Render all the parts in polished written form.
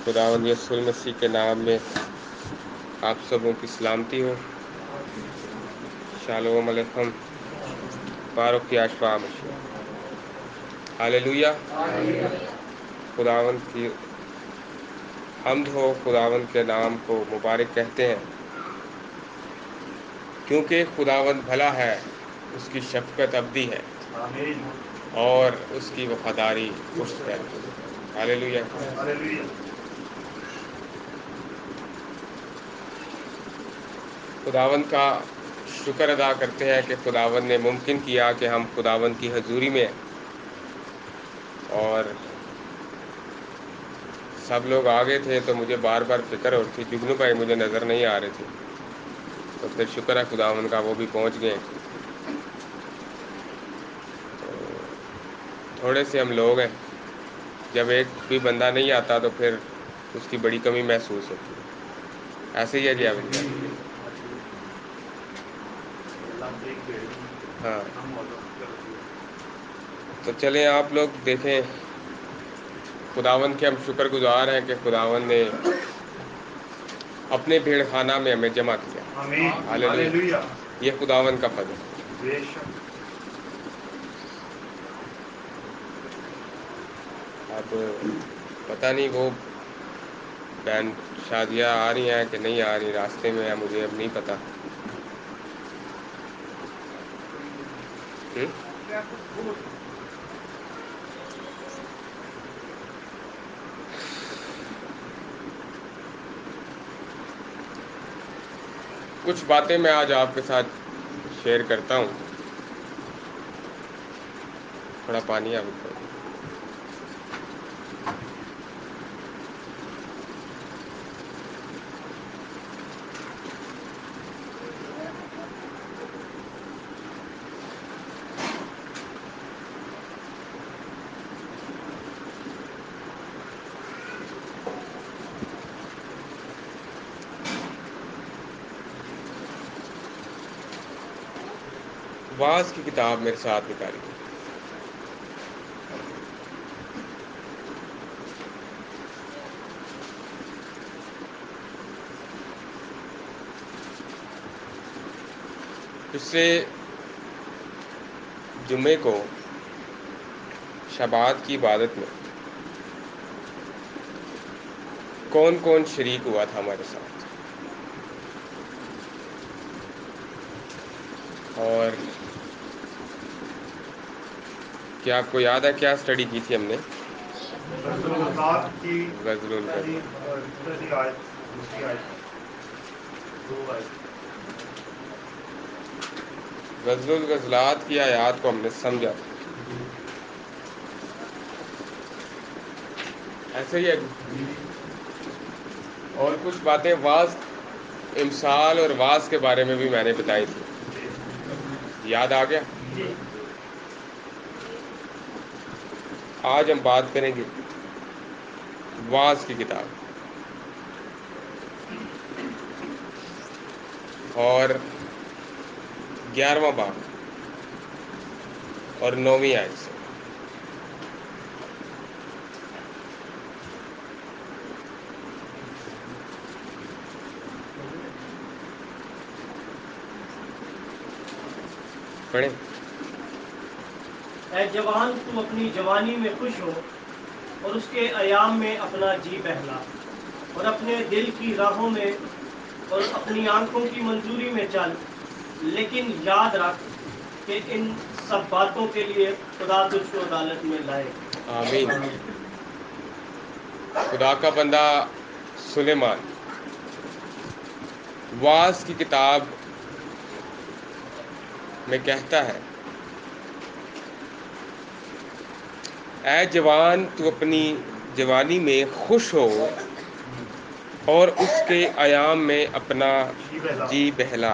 خداوند یسوع مسیح کے نام میں آپ سبوں کی سلامتی ہو۔ شالوم علیکم، بارک کی اشفاء مشیح، ہاللویہ۔ خداوند کی حمد ہو، خداوند کے نام کو مبارک کہتے ہیں، کیونکہ خداوند بھلا ہے، اس کی شفقت ابدی ہے اور اس کی وفاداری پشت ہے۔ ہاللویہ۔ خداوند کا شکر ادا کرتے ہیں کہ خداوند نے ممکن کیا کہ ہم خداوند کی حضوری میں، اور سب لوگ آگے تھے تو مجھے بار بار فکر ہوتی، جگنو بھائی مجھے نظر نہیں آ رہے تھے، تو پھر شکر ہے خداوند کا وہ بھی پہنچ گئے۔ تھوڑے سے ہم لوگ ہیں، جب ایک بھی بندہ نہیں آتا تو پھر اس کی بڑی کمی محسوس ہوتی ہے۔ ایسے ہی ہے کیا بندہ؟ ہاں، تو چلیں آپ لوگ دیکھیں، خداوند کے ہم شکر گزار ہیں کہ خداوند نے اپنے بھیڑ خانہ میں ہمیں جمع کیا۔ ہاللویہ۔ یہ خداوند کا فضل ہے۔ اب پتہ نہیں وہ بہن شادیہ آ رہی ہیں کہ نہیں آ رہی، راستے میں ہے، مجھے اب نہیں پتہ۔ کچھ باتیں میں آج آپ کے ساتھ شیئر کرتا ہوں۔ تھوڑا پانی آپ کو۔ واعظ کی کتاب میرے ساتھ نکالی۔ پچھلے جمعے کو شبات کی عبادت میں کون کون شریک ہوا تھا ہمارے ساتھ؟ اور کیا آپ کو یاد ہے کیا اسٹڈی کی تھی ہم نے؟ غزل الغزلات کی آیات کو ہم نے سمجھا، ایسے ہی ہے۔ اور کچھ باتیں واعظ، امثال اور واعظ کے بارے میں بھی میں نے بتائی تھی، یاد آ گیا؟ آج ہم بات کریں گے واعظ کی کتاب اور 11واں باب اور 9ویں آیت سے۔ پڑھیں۔ اے جوان، تو اپنی جوانی میں خوش ہو اور اس کے ایام میں اپنا جی بہلا، اور اپنے دل کی راہوں میں اور اپنی آنکھوں کی منظوری میں چل، لیکن یاد رکھ کہ ان سب باتوں کے لیے خدا تجھ کو عدالت میں لائے گا۔ آمین۔ خدا کا بندہ سلیمان واعظ کی کتاب میں کہتا ہے، اے جوان، تو اپنی جوانی میں خوش ہو اور اس کے ایام میں اپنا جی بہلا،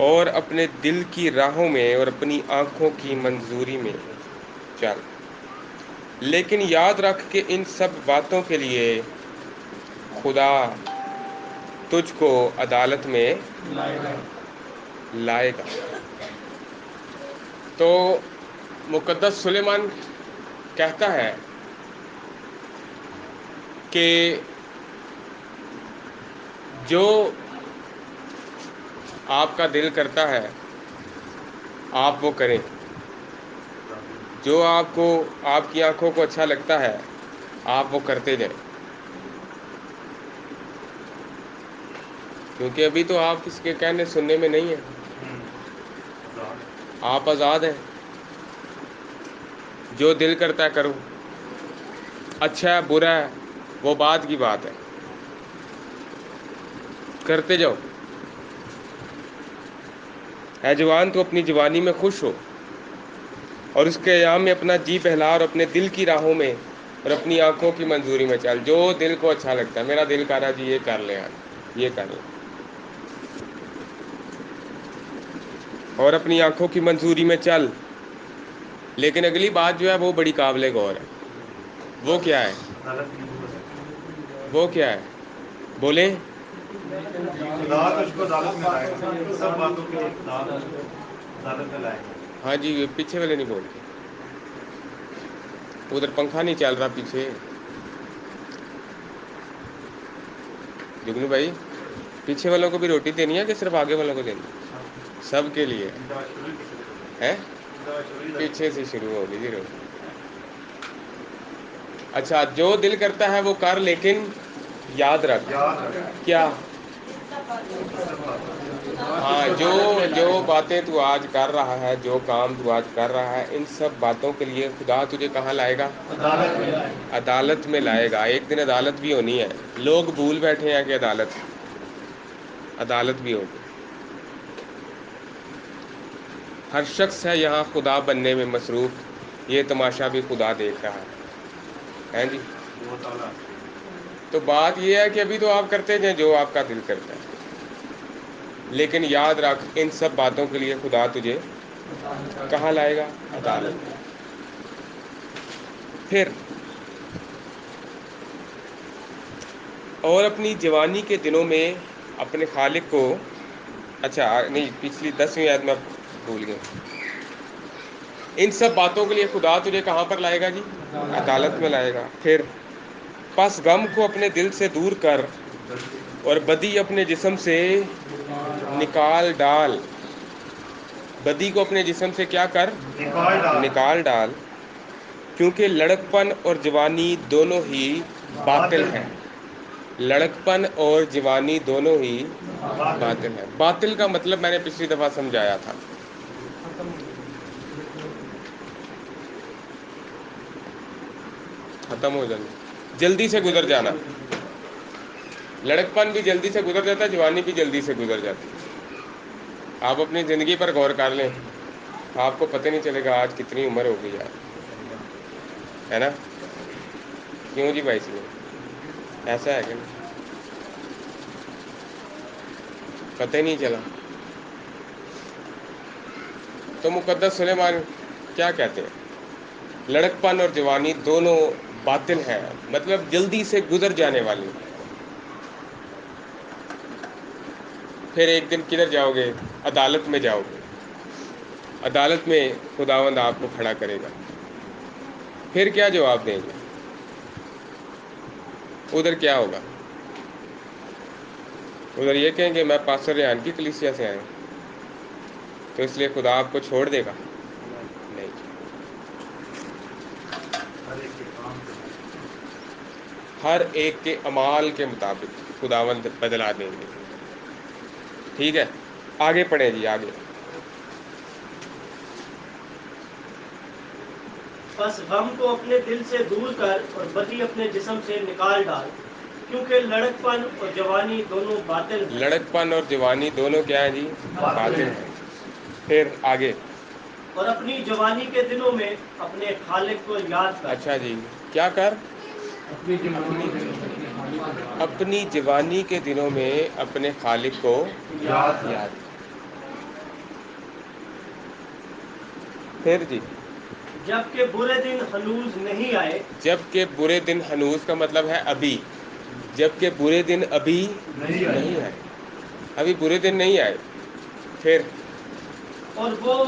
اور اپنے دل کی راہوں میں اور اپنی آنکھوں کی منظوری میں چل، لیکن یاد رکھ کہ ان سب باتوں کے لیے خدا تجھ کو عدالت میں لائے گا۔ تو مقدس سلیمان کہتا ہے کہ جو آپ کا دل کرتا ہے آپ وہ کریں، جو آپ کی آنکھوں کو اچھا لگتا ہے آپ وہ کرتے جائیں، کیونکہ ابھی تو آپ کسی کے کہنے سننے میں نہیں ہیں، آپ آزاد ہیں، جو دل کرتا ہے کرو، اچھا ہے برا ہے وہ بعد کی بات ہے، کرتے جاؤ۔ اے جوان تو اپنی جوانی میں خوش ہو اور اس کے ایام میں اپنا جی بہلا، اور اپنے دل کی راہوں میں اور اپنی آنکھوں کی منظوری میں چل، جو دل کو اچھا لگتا ہے۔ میرا دل کہہ رہا جی یہ کر لیں آج، یہ کر لیں، اور اپنی آنکھوں کی منظوری میں چل۔ لیکن اگلی بات جو ہے وہ بڑی قابل غور ہے، وہ کیا ہے؟ وہ کیا ہے بولیں؟ سب باتوں کے عدالت میں لائے گا۔ ہاں جی، پیچھے والے نہیں بولتے، ادھر پنکھا نہیں چل رہا پیچھے۔ جگنو بھائی، پیچھے والوں کو بھی روٹی دینی ہے کہ صرف آگے والوں کو دینی ہے؟ سب کے لیے ہے، پیچھے سے شروع ہوگی جی روٹی۔ اچھا، جو دل کرتا ہے وہ کر، لیکن یاد رکھ کیا؟ ہاں، جو باتیں تو آج کر رہا ہے، جو کام تو آج کر رہا ہے، ان سب باتوں کے لیے خدا تجھے کہاں لائے گا؟ عدالت میں لائے گا۔ ایک دن عدالت بھی ہونی ہے، لوگ بھول بیٹھے ہیں کہ عدالت بھی ہوگی۔ ہر شخص ہے یہاں خدا بننے میں مصروف، یہ تماشا بھی خدا دیکھ رہا ہے جی۔ تو بات یہ ہے کہ ابھی تو آپ کرتے جائیں جو آپ کا دل کرتا ہے، لیکن یاد رکھ ان سب باتوں کے لیے خدا تجھے کہاں لائے گا؟ عدالت میں۔ پھر اور اپنی جوانی کے دنوں میں اپنے خالق کو، اچھا نہیں، پچھلی 10ویں آیت میں بھول گئے۔ ان سب باتوں کے لیے خدا تجھے کہاں پر لائے گا جی؟ عدالت میں لائے گا۔ پھر پس غم کو اپنے دل سے دور کر اور بدی اپنے جسم سے نکال ڈال۔ بدی کو اپنے جسم سے کیا کر؟ نکال ڈال، کیونکہ لڑکپن اور جوانی دونوں ہی باطل ہیں۔ لڑکپن اور جوانی دونوں ہی باطل ہیں۔ باطل کا مطلب میں نے پچھلی دفعہ سمجھایا تھا، ختم ہو جانا، جلدی سے گزر جانا۔ لڑکپن بھی جلدی سے گزر جاتا ہے، جوانی بھی جلدی سے گزر جاتی ہے۔ آپ اپنی زندگی پر غور کر لیں، آپ کو پتہ نہیں چلے گا آج کتنی عمر ہو گئی ہے نا؟ کیوں جی بھائی صاحب، ایسا ہے کہ نہیں؟ پتہ ہی نہیں چلا۔ تو مقدس سلیمان کیا کہتے ہیں؟ لڑکپن اور جوانی دونوں باطل ہیں، مطلب جلدی سے گزر جانے والی۔ پھر ایک دن کدھر جاؤ گے؟ عدالت میں جاؤ گے، عدالت میں خداوند آپ کو کھڑا کرے گا۔ پھر کیا جواب دیں گے؟ ادھر کیا ہوگا؟ ادھر یہ کہیں گے میں پاسٹر ریحان کی کلیسیا سے آیا ہوں، تو اس لیے خدا آپ کو چھوڑ دے گا؟ نہیں، ہر ایک کے اعمال کے مطابق خداوند بدلا دیں گے۔ ٹھیک ہے، آگے پڑھیں جی، آگے۔ بس غم کو اپنے دل سے دور کر اور بدی اپنے جسم سے نکال ڈال، کیونکہ لڑکپن اور جوانی دونوں باطل ہیں۔ لڑکپن اور جوانی دونوں کیا ہیں جی؟ باطل ہیں۔ پھر آگے، اور اپنی جوانی کے دنوں میں اپنے خالق کو یاد کر۔ اچھا جی، کیا کر؟ اپنی جوانی کے دنوں میں اپنے خالق کو یاد کر۔ پھر جی، جبکہ برے دن ہنوز نہیں آئے۔ جبکہ برے دن ہنوز کا مطلب ہے ابھی، جبکہ برے دن ابھی نہیں آئے، ابھی برے دن نہیں آئے۔ پھر اور وہ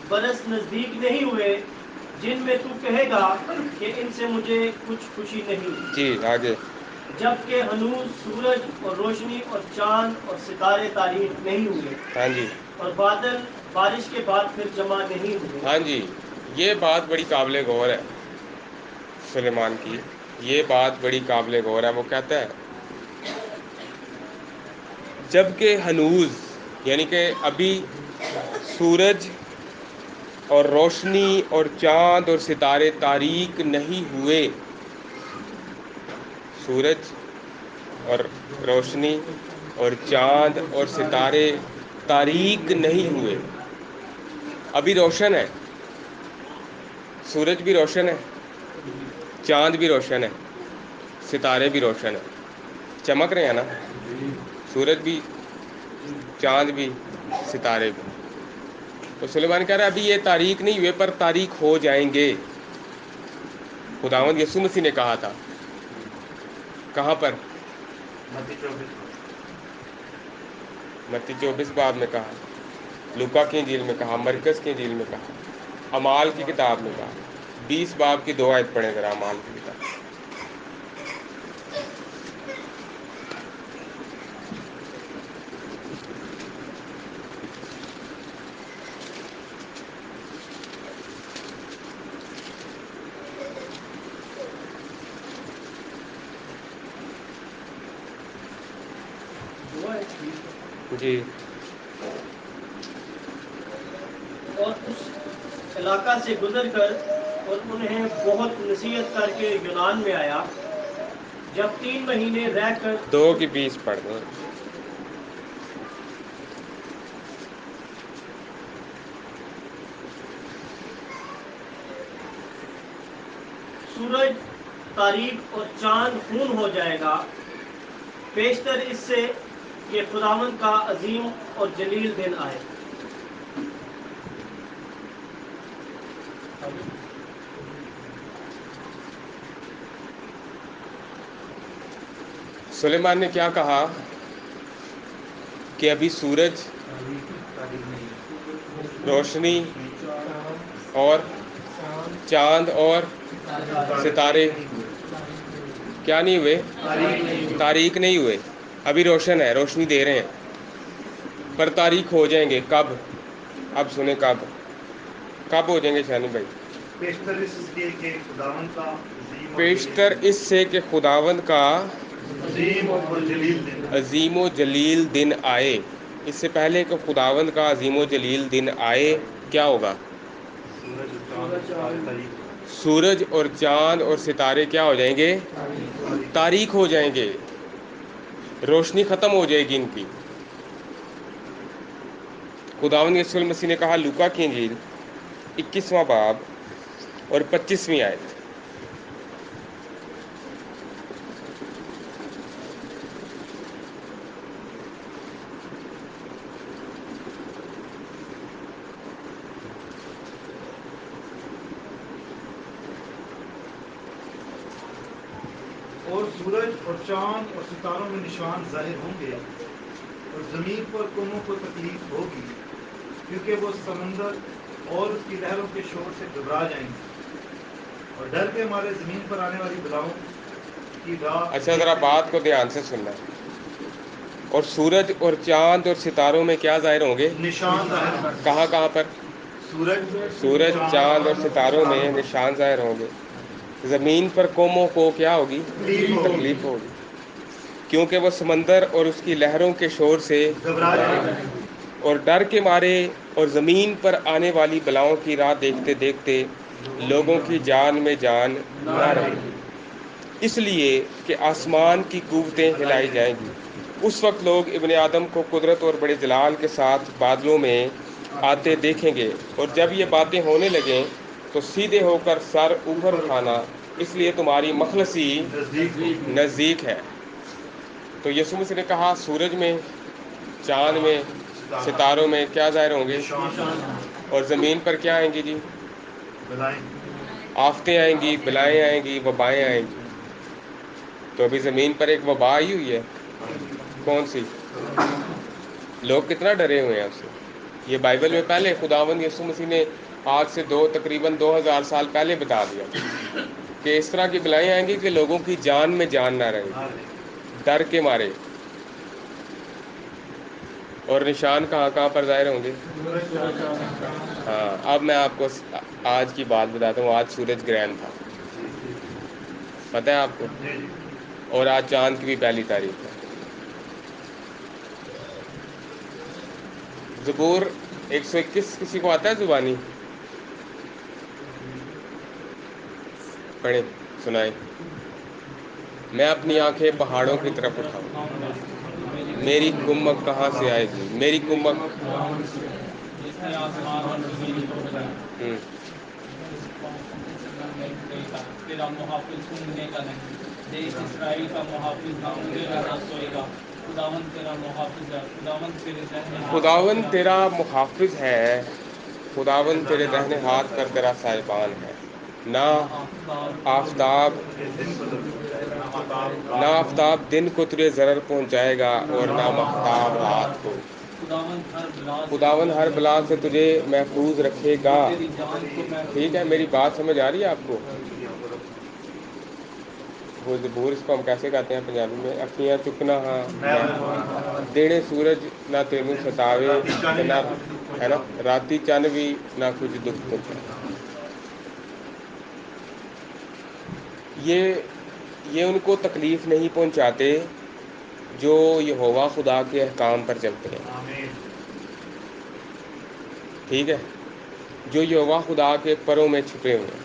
برس نزدیک نہیں ہوئے جن میں تو کہے گا کہ ان سے مجھے کچھ خوشی نہیں، جی آگے. جبکہ ہنوز سورج اور روشنی اور چاند اور ستارے تاریک نہیں ہوئے، ہاں جی. اور بادل بارش کے بعد پھر جمع نہیں ہوئے. ہاں جی، یہ بات بڑی قابل غور ہے سلیمان کی. یہ بات بڑی قابل غور ہے. وہ کہتا ہے جب کہ ہنوز یعنی کہ ابھی سورج اور روشنی اور چاند اور ستارے تاریک نہیں ہوئے. سورج اور روشنی اور چاند اور ستارے تاریک نہیں ہوئے، ابھی روشن ہے. سورج بھی روشن ہے، چاند بھی روشن ہے، ستارے بھی روشن ہیں، چمک رہے ہیں نا. سورج بھی، چاند بھی، ستارے بھی. تو سلیمان کہہ رہا ہے ابھی یہ تاریک نہیں ہوئے پر تاریک ہو جائیں گے. خداوند یسوع مسیح نے کہا تھا. کہاں پر؟ متی 24 باب میں کہا، لوکا کی انجیل میں کہا، مرکز کی انجیل میں کہا، اعمال کی کتاب میں کہا. 20 باب کی 2 آیت پڑھیں ذرا اعمال کی کتاب. جی. اور اس علاقہ سے گزر کر اور انہیں بہت نصیحت کر کے یونان میں آیا. جب 3 مہینے رہ کر 2 کی 20 پڑھ دیں. سورج تاریک اور چاند خون ہو جائے گا، پیشتر اس سے کہ خداوند کا عظیم اور جلیل دن آئے. سلیمان نے کیا کہا کہ ابھی سورج، روشنی اور چاند اور ستارے کیا نہیں ہوئے؟ تاریک نہیں ہوئے. ابھی روشن ہے، روشنی دے رہے ہیں پر تاریک ہو جائیں گے. کب؟ اب سنیں کب ہو جائیں گے شانی بھائی؟ پیشتر اس کے کہ خداوند کا پیشتر اس سے کہ خداوند کا عظیم اور جلیل دن. عظیم و جلیل دن آئے. اس سے پہلے کہ خداوند کا عظیم و جلیل دن آئے کیا ہوگا؟ سورج اور چاند اور ستارے کیا ہو جائیں گے؟ تاریک ہو جائیں گے. روشنی ختم ہو جائے گی ان کی. خداوند یسوع المسیح نے کہا، لوکا کی انجیل 21واں باب اور 25ویں آیت. اور سورج اور چاند اور ستاروں میں نشان ظاہر ہوں گے، اور زمین پر قوموں کو تکلیف ہوگی، کیونکہ وہ سمندر اور اس کی لہروں کے شور سے گھبرا جائیں گے، اور ڈر کے مارے زمین پر آنے والی بلاؤں کی راہ. اچھا ذرا بات کو دھیان سے سننا. اور سورج اور چاند اور ستاروں میں کیا ظاہر ہوں گے؟ نشان ظاہر ہوں گے. کہاں پر؟ سورج، چاند اور ستاروں میں ستاروں نشان ظاہر ہوں گے. زمین پر قوموں کو کیا ہوگی؟ تکلیف ہوگی، کیونکہ وہ سمندر اور اس کی لہروں کے شور سے گھبرا جائیں گے. اور ڈر کے مارے اور زمین پر آنے والی بلاؤں کی راہ دیکھتے دیکھتے لوگوں کی جان میں جان نہ رہے گی، اس لیے کہ آسمان کی قوتیں ہلائی جائیں گی. اس وقت لوگ ابن آدم کو قدرت اور بڑے جلال کے ساتھ بادلوں میں آتے دیکھیں گے، اور جب یہ باتیں ہونے لگیں تو سیدھے ہو کر سر اوپر اٹھانا، اس لیے تمہاری مخلصی نزدیک ہے. تو یسوع مسیح نے کہا سورج میں، چاند میں، ستاروں میں کیا ظاہر ہوں گے؟ اور زمین پر کیا آئیں گی جی؟ آفتیں آئیں گی، بلائیں آئیں گی، وبائیں آئیں گی. تو ابھی زمین پر ایک وبا آئی ہوئی ہے. کون سی؟ لوگ کتنا ڈرے ہوئے ہیں اس سے. یہ بائبل میں پہلے خداوند یسوع مسیح نے آج سے تقریباً 2000 سال پہلے بتا دیا کہ اس طرح کی بلائیں آئیں گی کہ لوگوں کی جان میں جان نہ رہے، ڈر کے مارے. اور نشان کہاں کہاں پر ظاہر ہوں گے؟ ہاں، اب میں آپ کو آج کی بات بتاتا ہوں. آج سورج گرہن تھا، پتہ ہے آپ کو؟ اور آج چاند کی بھی پہلی تاریخ ہے. زبور 121 کسی کو آتا ہے زبانی؟ پڑھیں، سنائیں. میں اپنی آنکھیں پہاڑوں کی طرف اٹھاؤں، میری کمک کہاں سے آئے گی؟ میری کمک جس نے آسمان اور زمین کو بنایا. ہوں. جس قوم کو مسلمان میں اٹھے گا تیرا محافظ اونگنے کا نہیں، دیش اسرائیل کا محافظ نہ اونگے گا نہ سوئے گا. خداوند تیرا محافظ ہے، خداوند تیرے دہنے ہاتھ پر خداوند تیرا محافظ ہے، خداوند تیرے دہنے ہاتھ پر تیرا سائبان ہے. نہ آفتاب نہ آفتاب دن کو تجھے ضرر پہنچائے گا اور نہ ماہتاب رات کو. خداوند ہر بلا سے خداوند ہر بلا سے تجھے محفوظ رکھے گا. تیری جان کو محفوظ ٹھیک ہے، میری بات سمجھ آ رہی ہے آپ کو؟ وہ زبور اس کو ہم کیسے کہتے ہیں پنجابی میں؟ اکھیاں چکنا ہاں دینے سورج نہ تینوں ستاوے نہ، ہے نا، راتی چن بھی نہ کچھ دکھ پہنچائے. یہ ان کو تکلیف نہیں پہنچاتے جو یہوہ خدا کے احکام پر چلتے ہیں. ٹھیک ہے، جو یہوہ خدا کے پروں میں چھپے ہوئے ہیں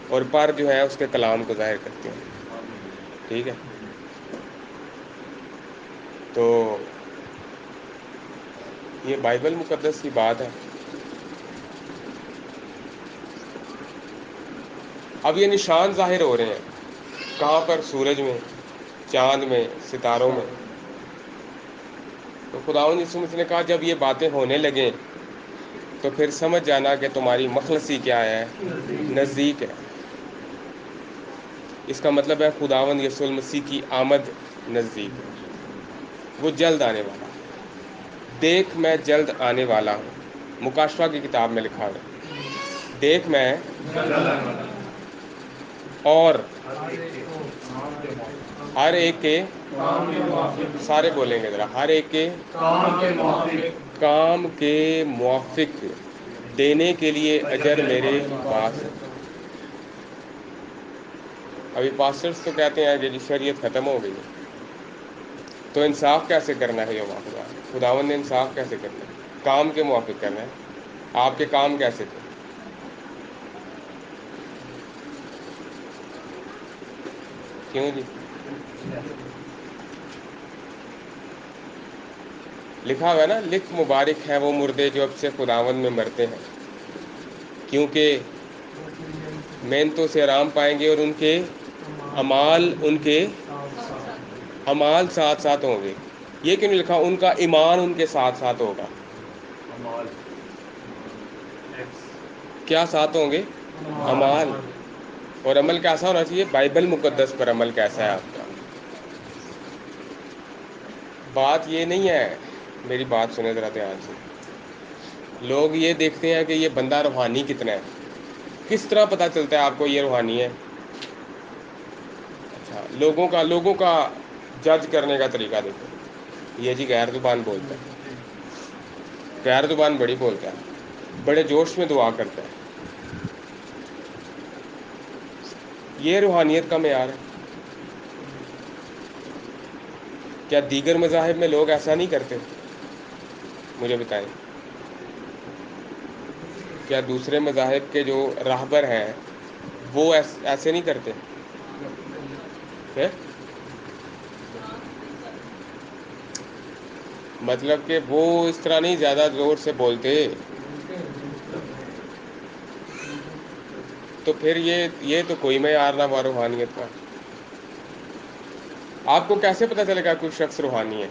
اور پر جو ہے اس کے کلام کو ظاہر کرتے ہیں. ٹھیک ہے، تو یہ بائبل مقدس کی بات ہے. اب یہ نشان ظاہر ہو رہے ہیں کہاں پر؟ سورج میں، چاند میں، ستاروں میں. تو خداوند یسوع مسیح نے کہا جب یہ باتیں ہونے لگیں تو پھر سمجھ جانا کہ تمہاری مخلصی کیا ہے؟ نزدیک ہے. اس کا مطلب ہے خداوند یسوع المسیح کی آمد نزدیک ہے، وہ جلد آنے والا ہے. دیکھ میں جلد آنے والا ہوں، مکاشفہ کی کتاب میں لکھا ہے. دیکھ میں اور ہر ایک کے سارے بولیں گے ذرا، ہر ایک کے کام کے موافق دینے کے لیے اجر میرے پاس ہے. ابھی پاسٹرز تو کہتے ہیں کہ جی شریعت ختم ہو گئی ہے، تو انصاف کیسے کرنا ہے؟ یہ خداوند نے انصاف کیسے کرنا ہے؟ کام کے موافق کرنا ہے. آپ کے کام کیسے تھے؟ کیوں جی؟ لکھا ہوا ہے نا، لکھ مبارک ہیں وہ مردے جو اب سے خداوند میں مرتے ہیں، کیونکہ محنتوں سے آرام پائیں گے اور ان کے اعمال ساتھ ساتھ ہوں گے. یہ کیوں نہیں لکھا ان کا ایمان ان کے ساتھ ساتھ ہوگا؟ کیا ساتھ ہوں گے؟ اعمال. اور عمل کیسا ہونا چاہیے؟ بائبل مقدس پر عمل کیسا ہے آپ کا؟ بات یہ نہیں ہے، میری بات سنیں ذرا دھیان سے. لوگ یہ دیکھتے ہیں کہ یہ بندہ روحانی کتنا ہے. کس طرح پتہ چلتا ہے آپ کو یہ روحانی ہے؟ اچھا، لوگوں کا جج کرنے کا طریقہ دیکھو. یہ جی غیر زبان بولتا ہے، غیر زبان بڑی بولتا ہے، بڑے جوش میں دعا کرتا ہے. یہ روحانیت کا معیار ہے؟ کیا دیگر مذاہب میں لوگ ایسا نہیں کرتے؟ مجھے بتائیں. کیا دوسرے مذاہب کے جو راہبر ہیں وہ ایسے نہیں کرتے؟ مطلب کہ وہ اس طرح نہیں زیادہ زور سے بولتے؟ تو پھر یہ تو کوئی معیار نہ ہوا روحانیت کا. آپ کو کیسے پتہ چلے گا کوئی شخص روحانی ہے؟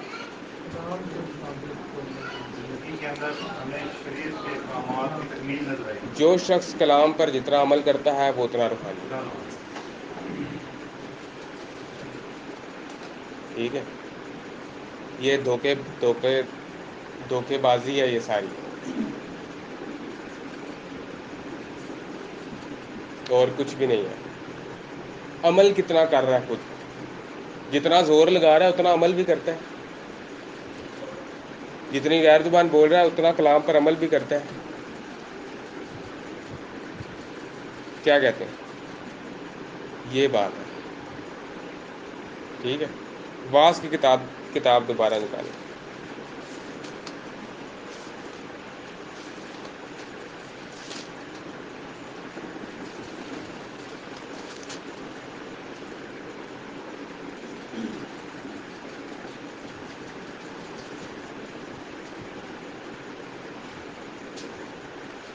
زندگی کے اندر ہمیں شریعت کے احکامات کی تکمیل نظر آئے گی. جو شخص کلام پر جتنا عمل کرتا ہے وہ اتنا روحانی ہے. ٹھیک ہے، یہ دھوکے بازی ہے یہ ساری. اور کچھ بھی نہیں ہے۔ عمل کتنا کر رہا ہے خود، جتنا زور لگا رہا ہے اتنا عمل بھی کرتا ہے، جتنی غیر زبان بول رہا ہے اتنا کلام پر عمل بھی کرتا ہے۔ کیا کہتے ہیں؟ یہ بات ہے، ٹھیک ہے۔ واس کی کتاب دوبارہ نکالیں۔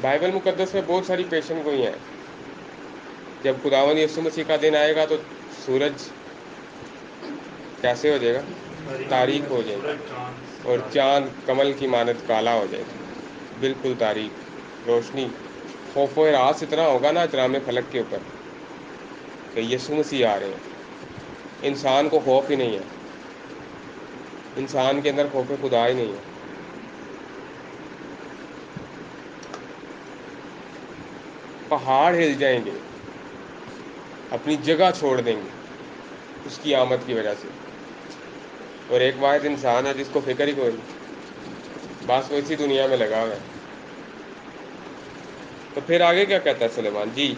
بائبل مقدس میں بہت ساری پیشن گوئی ہیں۔ جب خداوند یسوع مسیح کا دن آئے گا تو سورج کیسے ہو جائے گا؟ تاریک ہو جائے گا، سورج، چاند، اور ستارے۔ چاند کمل کی مانند کالا ہو جائے گا، بالکل تاریک، روشنی، خوف و ہراس اتنا ہوگا نا اجرام فلک کے اوپر کہ یسوع مسیح آ رہے ہیں۔ انسان کو خوف ہی نہیں ہے، انسان کے اندر خوف خدا ہی نہیں ہے۔ پہاڑ ہل جائیں گے، اپنی جگہ چھوڑ دیں گے اس کی آمد کی وجہ سے۔ اور ایک واحد انسان ہے جس کو فکر ہی کوئی نہیں، بس وہ اسی دنیا میں لگا ہوا ہے۔ تو پھر آگے کیا کہتا ہے سلیمان جی؟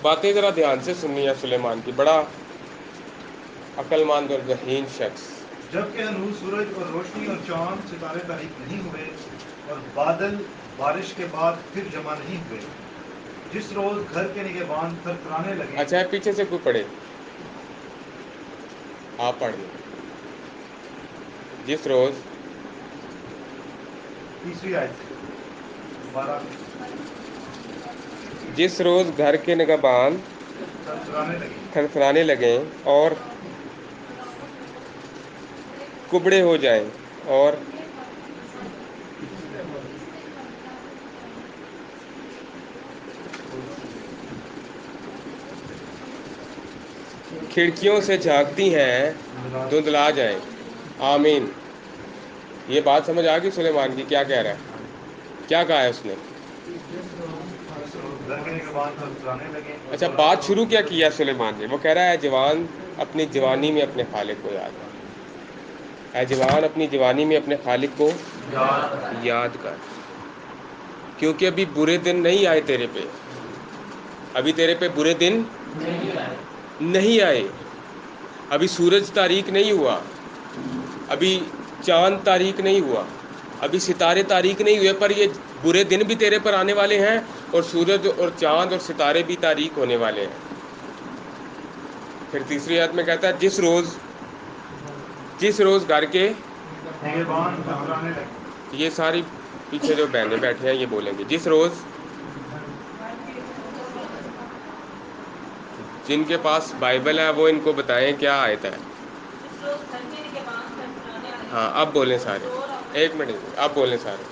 باتیں ذرا دھیان سے سننی ہے سلیمان کی، بڑا عقل مند اور ذہین شخص۔ جبکہ انور سورج اور روشنی اور چاند ستارے تاریک نہیں ہوئے اور بادل بارش کے بعد پھر جمع نہیں ہوئے، جس روز گھر کے نگہبان تھرتھرانے لگے۔ اچھا ہے، پیچھے سے کوئی پڑھے، آپ پڑھ لیں۔ جس روز تیسری آیت سے دوبارہ جس روز گھر کے نگہبان تھرتھرانے لگے۔ تھرتھرانے لگیں اور کبڑے ہو جائیں اور کھڑکیوں سے جھانکتی ہیں دھندلا جائیں۔ آمین۔ یہ بات سمجھ آ گئی سلیمان کی کیا کہہ رہا ہے؟ کیا کہا ہے اس نے؟ جس روز گھر کے نگہبان تھرتھرانے لگے اور اچھا، بات شروع کیا کیا سلیمان نے؟ وہ کہہ رہا ہے جوان اپنی جوانی میں اپنے خالق کو یاد کر، اے جوان اپنی جوانی میں اپنے خالق کو یاد کر، کیونکہ ابھی برے دن نہیں آئے تیرے پہ، ابھی تیرے پہ برے دن نہیں آئے، ابھی سورج تاریک نہیں ہوا، ابھی چاند تاریک نہیں ہوا، ابھی ستارے تاریک نہیں ہوئے، پر یہ برے دن بھی تیرے پر آنے والے ہیں اور سورج اور چاند اور ستارے بھی تاریک ہونے والے ہیں۔ پھر تیسری آیت میں کہتا ہے جس روز گھر کے نگہبان تھرتھرانے لگے۔ یہ ساری پیچھے جو بہنیں بیٹھے ہیں یہ بولیں گے جس روز، جن کے پاس بائبل ہے وہ ان کو بتائیں کیا آیت ہے۔ ہاں اب بولیں سارے، ایک منٹ اب بولیں سارے۔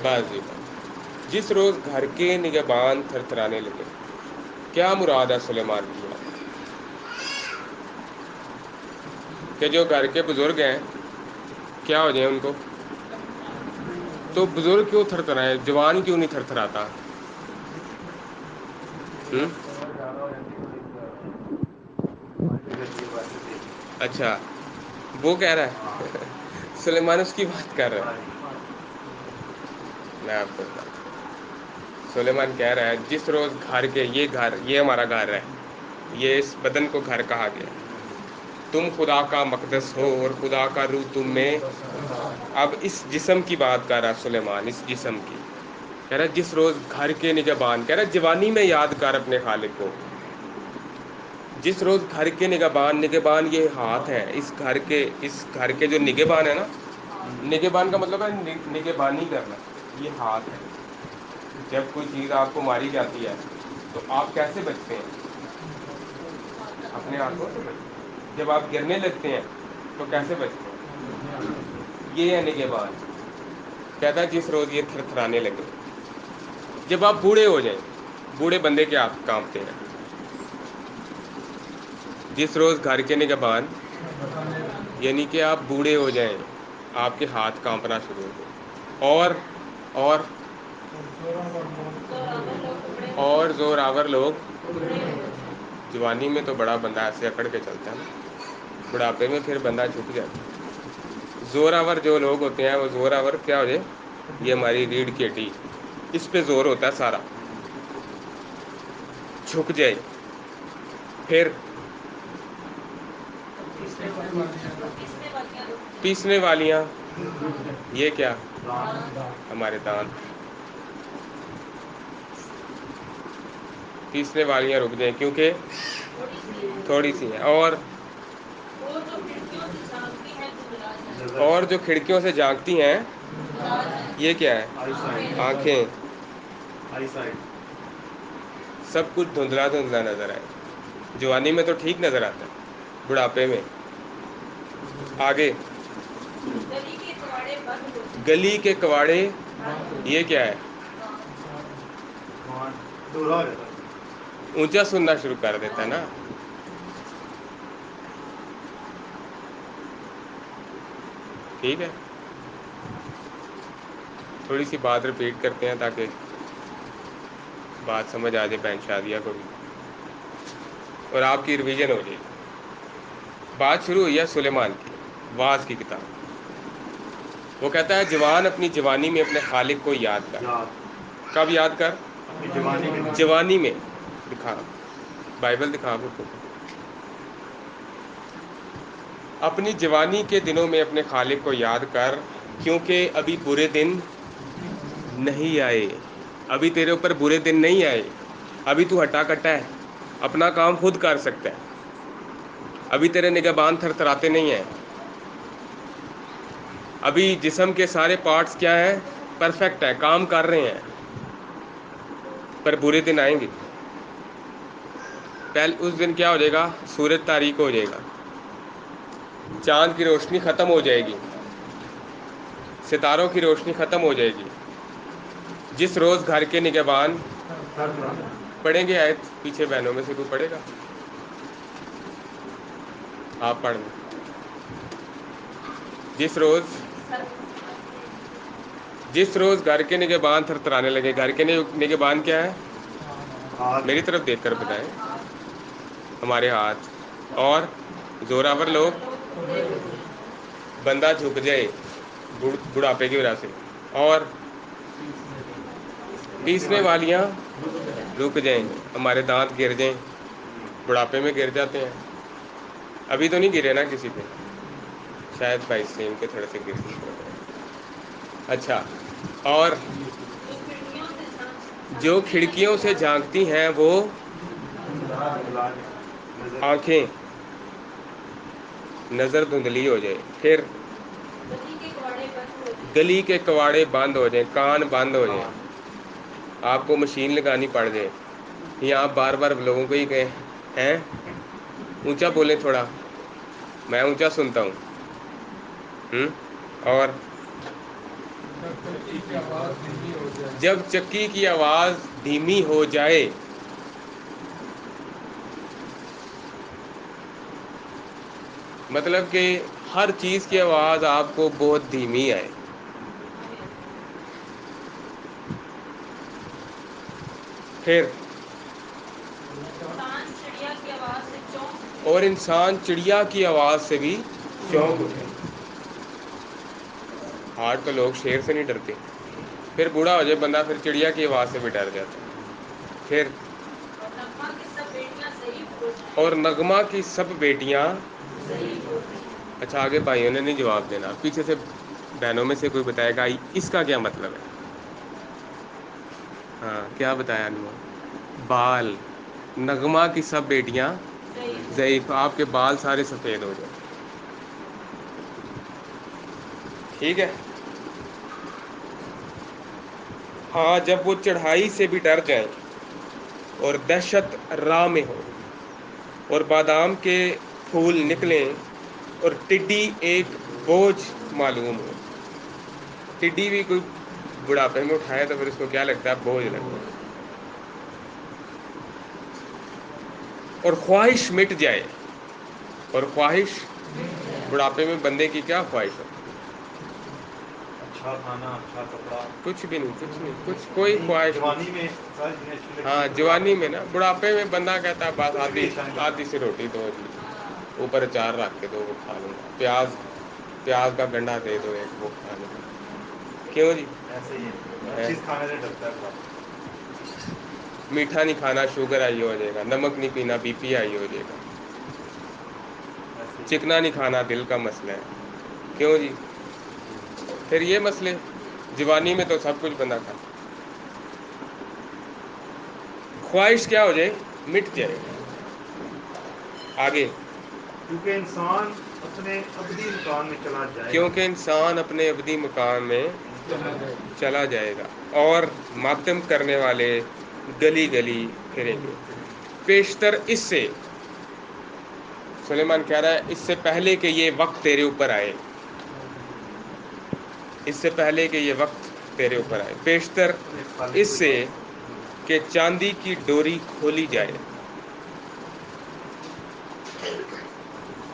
بس جی بس، جس روز گھر کے نگہبان تھرتھرانے لگے، کیا مراد ہے سلیمان کی یہاں؟ کہ جو گھر کے بزرگ ہیں کیا ہو جائیں ان کو؟ تو بزرگ کیوں تھرتھرائے، جوان کیوں نہیں تھرتھراتا؟ اچھا وہ کہہ رہا ہے سلیمان اس کی بات کر رہا ہے۔ میں آپ کو بتاتا ہوں، سلیمان کہہ رہا ہے جس روز گھر کے، یہ ہمارا گھر ہے، یہ اس بدن کو گھر کہا گیا، تم خدا کا مقدس ہو اور خدا کا روح تم میں۔ اب اس جسم کی بات کر رہا ہے سلیمان، اس جسم کی کہہ رہا ہے جس روز گھر کے نگہبان، کہہ رہا ہے جوانی میں یاد کر اپنے خالق کو، جس روز گھر کے نگہبان یہ ہاتھ ہے، اس گھر کے جو نگہبان ہے نا، نگہبان کا مطلب ہے نگہبانی کرنا، یہ ہاتھ ہے۔ جب کوئی چیز آپ کو ماری جاتی ہے تو آپ کیسے بچتے ہیں؟ اپنے ہاتھوں سے بچتے ہیں۔ جب آپ گرنے لگتے ہیں تو کیسے بچتے ہیں؟ یہ ہے نگہبان۔ کہتا ہے جس روز یہ تھرتھرانے لگے، جب آپ بوڑھے ہو جائیں، بوڑھے بندے کے آپ کانپتے ہیں، جس روز گھر کے نگہبان یعنی کہ آپ بوڑھے ہو جائیں، آپ کے ہاتھ کانپنا شروع ہو جائیں، اور اور زور آور لوگ جوانی میں تو بڑا بندہ ایسے اکڑ کے چلتا ہے نا، بڑھاپے میں پھر بندہ جھک جاتا ہے۔ زور آور جو لوگ ہوتے ہیں وہ زور آور کیا ہو جائے، یہ ہماری ریڑھ کی ہڈی، اس پہ زور ہوتا ہے سارا، جھک جائے۔ پھر پیسنے والیاں، یہ کیا، ہمارے دانت، پیسنے والیاں رک جائیں کیونکہ تھوڑی سی ہیں، اور جو کھڑکیوں سے جھانکتی ہیں یہ کیا ہے، آنکھیں، سب کچھ دھندلا دھندلا نظر آئے۔ جوانی میں تو ٹھیک نظر آتا ہے، بڑھاپے میں آگے گلی کے کواڑے، یہ کیا ہے، اونچا سننا شروع کر دیتا ہے نا۔ ٹھیک ہے، تھوڑی سی بات رپیٹ کرتے ہیں تاکہ بات سمجھ آ جائے بہن شادیہ کو بھی، اور آپ کی ریویژن ہو جائے گی۔ بات شروع ہوئی ہے سلیمان کی، واعظ کی کتاب۔ وہ کہتا ہے جوان اپنی جوانی میں اپنے خالق کو یاد کر۔ کب یاد کر، جوانی میں۔ دکھا بائبل، دکھا کو، اپنی جوانی کے دنوں میں اپنے خالق کو یاد کر، کیونکہ ابھی برے دن نہیں آئے۔ ابھی تیرے اوپر برے دن نہیں آئے، ابھی تو ہٹا کٹا ہے، اپنا کام خود کر سکتا ہے، ابھی تیرے نگہبان تھر تھراتے نہیں ہیں، ابھی جسم کے سارے پارٹس کیا ہیں، پرفیکٹ ہے، کام کر رہے ہیں، پر برے دن آئیں گے۔ اس دن کیا ہو جائے گا، سورج تاریک ہو جائے گا، چاند کی روشنی ختم ہو جائے گی، ستاروں کی روشنی ختم ہو جائے گی۔ جس روز گھر کے نگہبان پڑھیں گے، آیت پیچھے بہنوں میں سے کوئی پڑھے گا، آپ پڑھ لیں۔ جس روز گھر کے نگہبان تھر تھرانے لگے، گھر کے نگہبان کیا ہے، میری طرف دیکھ کر بتائیں، ہمارے ہاتھ، اور زوراور لوگ، بندہ جھک جائے بڑھاپے کی وجہ سے، اور پیسنے والیاں رک جائیں، ہمارے دانت گر جائیں، بڑھاپے میں گر جاتے ہیں۔ ابھی تو نہیں گرے نا کسی پہ، شاید 22 کے تھوڑے سے گر گئے۔ اچھا، اور جو کھڑکیوں سے جھانکتی ہیں وہ آنکھیں، نظر دھندلی ہو جائے۔ پھر گلی کے کواڑے بند ہو جائیں، کان بند ہو جائیں، آپ کو مشین لگانی پڑ جائے، یا آپ بار بار لوگوں کو ہی کہیں ہیں اونچا بولیں تھوڑا، میں اونچا سنتا ہوں، اور جب چکی کی آواز دھیمی ہو جائے، مطلب کہ ہر چیز کی آواز آپ کو بہت دھیمی آئے۔ پھر اور انسان چڑیا کی آواز سے بھی چونک اٹھے۔ آج تو لوگ شیر سے نہیں ڈرتے، پھر بوڑھا ہو جائے بندہ، پھر چڑیا کی آواز سے بھی ڈر جاتا ہے۔ پھر اور نغمہ کی سب بیٹیاں، اچھا آگے بھائیوں نے نہیں جواب دینا، پیچھے سے بہنوں میں سے کوئی بتائے گا اس کا کیا مطلب ہے۔ ہاں کیا بتایا انمول، بال، نغمہ کی سب بیٹیاں ضعیف، آپ کے بال سارے سفید ہو جائیں۔ ٹھیک ہے، ہاں جب وہ چڑھائی سے بھی ڈر جائیں اور دہشت راہ میں ہو، اور بادام کے پھول نکلیں اور ٹڈی ایک بوجھ معلوم ہو۔ ٹڈی بھی کوئی بڑھاپے میں اٹھائے تو پھر اس کو کیا لگتا ہے، بوجھ لگتا ہے۔ اور خواہش مٹ جائے، اور خواہش بڑھاپے میں بندے کی کیا خواہش ہوتی اچھا کھانا، اچھا کپڑا، کچھ بھی نہیں، کچھ نہیں، کچھ کوئی خواہش جوانی نہیں. میں ساری چیزیں اچھی لگتی ہاں ہیں، جوانی بڑھاپے میں نا، بڑھاپے میں بندہ کہتا ہے بس کچھ بھی آدھی اچھا نہیں لگتا. آدھی سی روٹی دو جی، اوپر اچار رکھ کے دو وہ کھا لوں گا، پیاز کا گنڈا دے دو ایک وہ کھا لوں گا. کیوں جی؟ ایسے ہی ہے، ہر چیز کھانے سے ڈرتا ہے بڑھاپے. میٹھا نہیں کھانا شوگر ہائی ہو جائے گا، نمک نہیں پینا بی پی ہائی ہو جائے گا، ایسے ہی چکنا نہیں کھانا دل کا مسئلہ ہے. کیوں جی؟ پھر یہ مسئلے جوانی میں تو سب کچھ بندہ کھاتا. خواہش کیا ہو جائے؟ مٹ جائے. آگے، کیونکہ انسان اپنے ابدی مکان میں چلا جائے گا. کیونکہ انسان اپنے ابدی مکان میں چلا جائے گا اور ماتم کرنے والے گلی گلی پھریں گے. پیشتر اس سے، سلیمان کہہ رہا ہے اس سے پہلے کہ یہ وقت تیرے اوپر آئے، اس سے پہلے کہ یہ وقت تیرے اوپر آئے، پیشتر اپنے خالق اس کو سے یاد. کہ چاندی کی ڈوری کھولی جائے.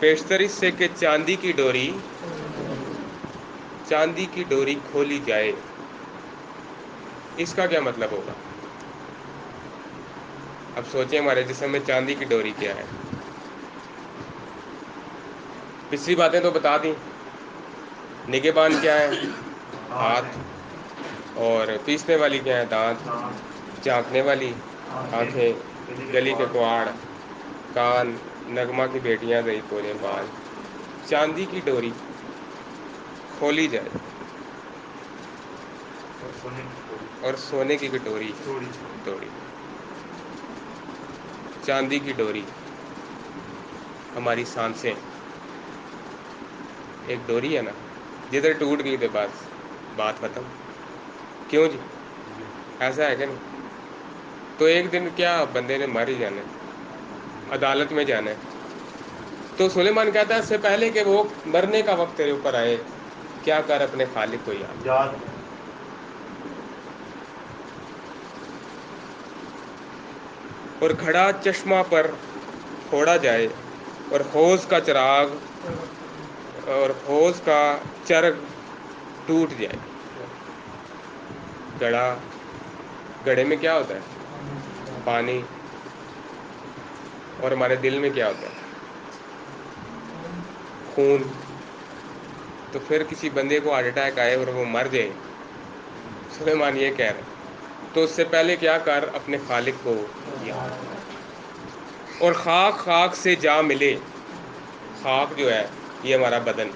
پیشتر اس سے کہ چاندی کی ڈوری کھولی جائے. اس کا کیا مطلب ہوگا؟ اب سوچیں ہمارے جسم میں چاندی کی ڈوری کیا ہے؟ پچھلی باتیں تو بتا دیں. نگہبان کیا ہے؟ ہاتھ. اور پیسنے والی کیا ہے؟ دانت. جھانکنے والی آنکھیں. گلی کے کواڑ. کان. نغمہ کی بیٹیاں گئی پورے بال. چاندی کی ڈوری کھولی جائے اور سونے کی ڈوری اور سونے کی کٹوری توڑی. توڑی. چاندی کی ڈوری ہماری سانسیں ایک ڈوری ہے نا، جدھر ٹوٹ گئی تو بس بات ختم. کیوں جی؟ ایسا ہے کہ نہیں؟ تو ایک دن کیا بندے نے مر ہی جانا ہے، عدالت میں جانا ہے. تو سلیمان کہتا ہے اس سے پہلے کہ وہ مرنے کا وقت تیرے اوپر آئے، کیا کر اپنے خالق کو یاد. یاد. اور گھڑا چشمہ پر پھوڑا جائے اور حوض کا چراغ اور حوض کا چرغ ٹوٹ جائے. گڑھے میں کیا ہوتا ہے؟ پانی. اور ہمارے دل میں کیا ہوتا ہے؟ خون. تو پھر کسی بندے کو ہارٹ اٹیک آئے اور وہ مر جائے، سلیمان یہ کہہ رہے تو اس سے پہلے کیا کر اپنے خالق کو یاد کر. اور خاک سے جا ملے. خاک جو ہے یہ ہمارا بدن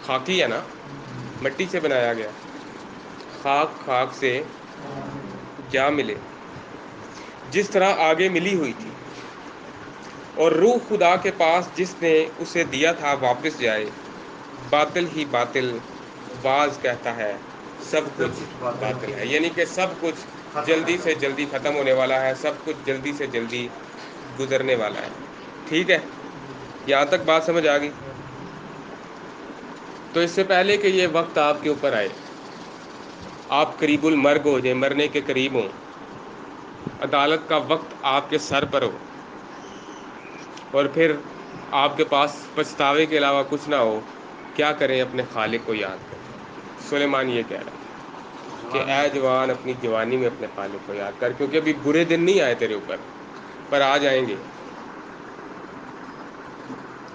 خاکی ہے نا، مٹی سے بنایا گیا. خاک سے جا ملے جس طرح آگے ملی ہوئی تھی، اور روح خدا کے پاس جس نے اسے دیا تھا واپس جائے. باطل ہی باطل باز کہتا ہے سب کچھ باطل ہے. یعنی کہ سب کچھ جلدی سے جلدی ختم ہونے والا ہے، سب کچھ جلدی سے جلدی گزرنے والا ہے. ٹھیک ہے، یہاں تک بات سمجھ آ گئی؟ تو اس سے پہلے کہ یہ وقت آپ کے اوپر آئے، آپ قریب المرگ ہو جائیں، مرنے کے قریب ہوں، عدالت کا وقت آپ کے سر پر ہو، اور پھر آپ کے پاس پچھتاوے کے علاوہ کچھ نہ ہو، کیا کریں؟ اپنے خالق کو یاد کریں. سلیمان یہ کہہ رہا ہے کہ اے جوان اپنی جوانی میں اپنے خالق کو یاد کر، کیونکہ ابھی برے دن نہیں آئے تیرے اوپر، پر آ جائیں گے.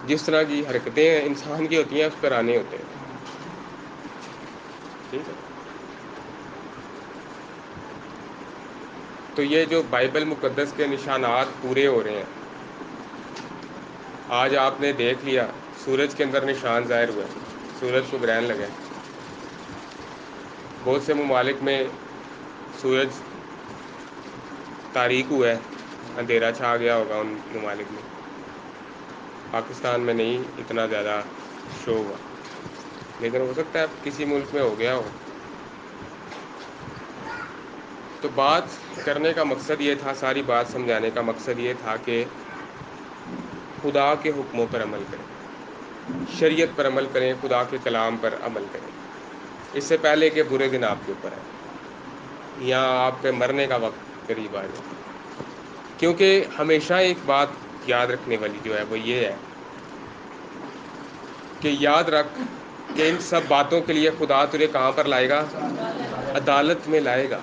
جس طرح کی حرکتیں انسان کی ہوتی ہیں اس پر آنے ہوتے ہیں. ٹھیک ہے، تو یہ جو بائبل مقدس کے نشانات پورے ہو رہے ہیں، آج آپ نے دیکھ لیا سورج کے اندر نشان ظاہر ہوئے، سورج کو گرہن لگے. بہت سے ممالک میں سورج تاریک ہوا ہے، اندھیرا چھا گیا ہوگا ان ممالک میں. پاکستان میں نہیں اتنا زیادہ شو ہوا، لیکن ہو سکتا ہے کسی ملک میں ہو گیا ہو. تو بات کرنے کا مقصد یہ تھا، ساری بات سمجھانے کا مقصد یہ تھا کہ خدا کے حکموں پر عمل کریں، شریعت پر عمل کریں، خدا کے کلام پر عمل کریں، اس سے پہلے کہ برے دن آپ کے اوپر آئے یا آپ کے مرنے کا وقت قریب آ جائے. کیونکہ ہمیشہ ایک بات یاد رکھنے والی جو ہے وہ یہ ہے کہ یاد رکھ کہ ان سب باتوں کے لیے خدا تجھے کہاں پر لائے گا؟ عدالت میں لائے گا۔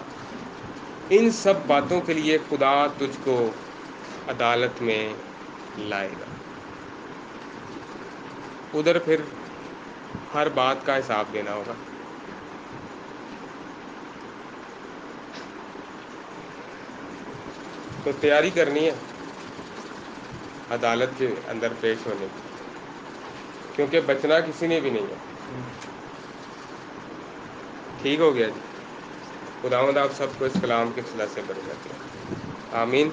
ان سب باتوں کے لیے خدا تجھ کو عدالت میں لائے گا۔ ادھر پھر ہر بات کا حساب دینا ہوگا۔ تو تیاری کرنی ہے عدالت کے اندر پیش ہونے کی، کیونکہ بچنا کسی نے بھی نہیں ہے۔ ٹھیک ہو گیا جی؟ خداوند آپ سب کو اس کلام کے صلہ سے برکت دے۔ آمین۔